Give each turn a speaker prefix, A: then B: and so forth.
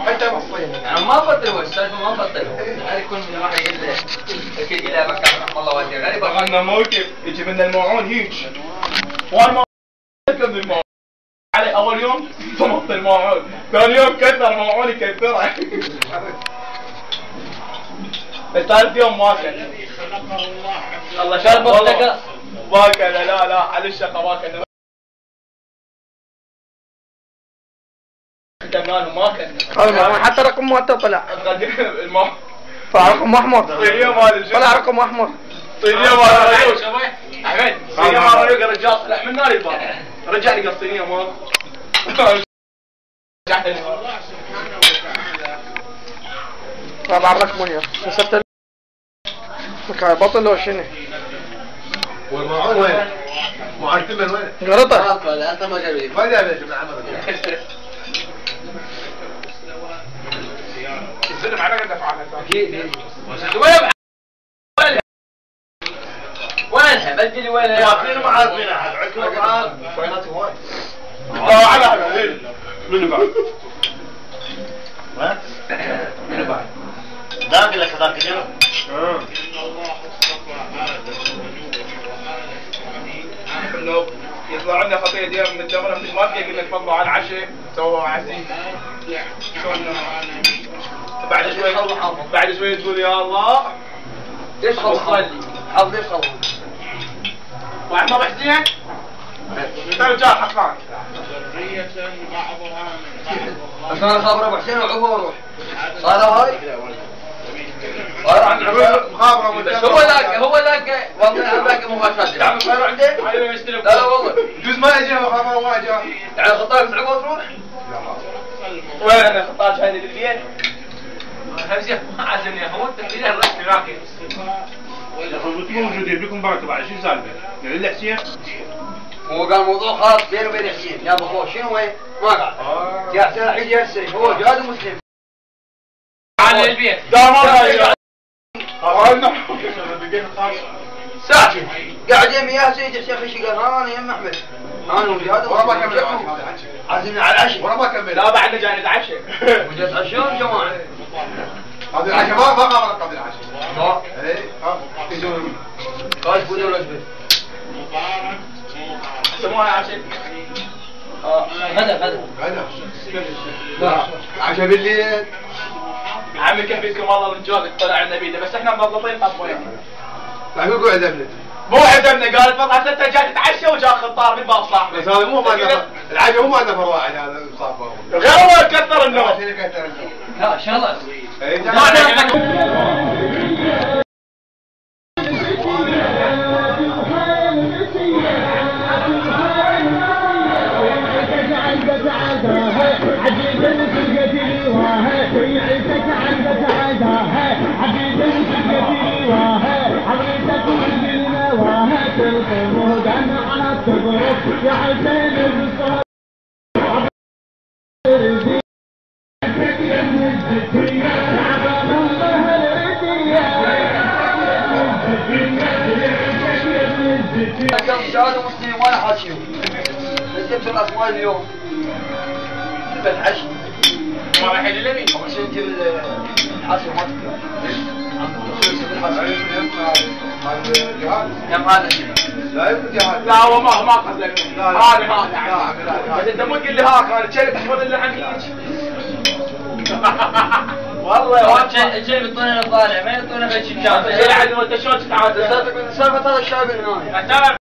A: حتى بالصين
B: انا ما افضل السالفه ما افضل هذا يكون من واحد يقول له اكيد الى مكان رحم الله والديه غريب
A: عندنا موكب يجي من الموعون هيك وانا ما من الموعون علي اول يوم طمطت الموعون ثاني يوم كثر موعون يكثره الثالث يوم ما كان الله شرب والله ما كان لا على الشقه ما كان ما كان
C: حتى رقم موتر طلع رقم احمر طلع رقم احمر
A: صينيه مال ريوش احمد صينيه مال ريوش الرجال طلع من نار الباب رجع لي الصينيه مال
C: طبعا رقم وياه شفت بطل لو شنو
D: والمعون وين؟ معون تمن وين؟
C: قرطه
B: لا انت ما جابي
D: ما جابي ابن عمر
A: الزلم على قد افعالها
B: اكيد وينها بدي لي وينها
D: واقفين وما عارفين احد عندكم بعض بيناتهم وين؟
A: على منو بعد؟
D: وين؟ منو بعد؟ ذاك لك ذاك اليوم
A: انه يطلع لنا خطيه ديال من الدمره مثل ما تقول لك تفضلوا على العشاء سووا عزيز بعد شوي تقول يا الله
B: ليش خلص حظ ليش خلص
A: واحد ما بحزين انت رجال حقان
B: عشان اخبر ابو حسين وعقبه واروح صار هاي بس هو ذاك والله ذاك مباشرة تعمل خير عنده؟ لا والله
D: جوز ما يجي خبر ما جاء
B: يعني خطاك عقبه تروح؟
A: وين انا خطاش هذه بالبيت؟
B: همزه ما عزمني هو التحليل الرسمي باقي
E: انتم موجودين بكم بركه بعد شو السالفه؟ يعني حسين
B: هو قال موضوع خاص بينه وبين حسين يا ابو خوش شنو وين؟ ما قال يا حسين الحين يرسل هو جاد مسلم على البيت
A: لا ما
B: ساكت قاعد يمي يا سيدي الشيخ ايش قال انا يم احمد انا وجاد
D: ورا ما كمل
B: عازمنا على العشاء
D: ورا ما كمل
A: لا بعدنا جاي نتعشى
B: وجد عشاء جماعه
D: هذا العشاء ما قامت قبل العشاء
B: لا
D: اي يجون
B: قال فوز ولا جبل
A: سموها عشاء
B: غدا
D: لا عشاء بالليل
A: عمي كيف فيكم والله الرجال طلع النبي ده بس احنا مضبطين طبوين
D: فاهمين قول عدمنا
A: مو عدمنا قال فضل انت جاي تتعشى وجاء خطار من باب صاحبي
D: بس هذا مو ما نفر العشاء مو ما نفر واحد هذا صار
A: غير هو كثر النوم
B: لا شغله
F: يا حسين
B: شهادة مسلمين ولا حاشيهم نزلت الأسماء اليوم بالعشي
A: ما راح يجي لي
B: أول شيء نجيب الحاشي ما تكره كم هذا
D: لا يبدو جهاد
A: لا هو ما قصدك هذا بس انت مو تقول لي هاك انا شيء تحفظ اللي عندي والله
B: الشيء بيعطونا الطالع ما يعطونا في الشيء
A: شيء عدو انت شلون تتعامل
B: سالفة هذا الشاب هنا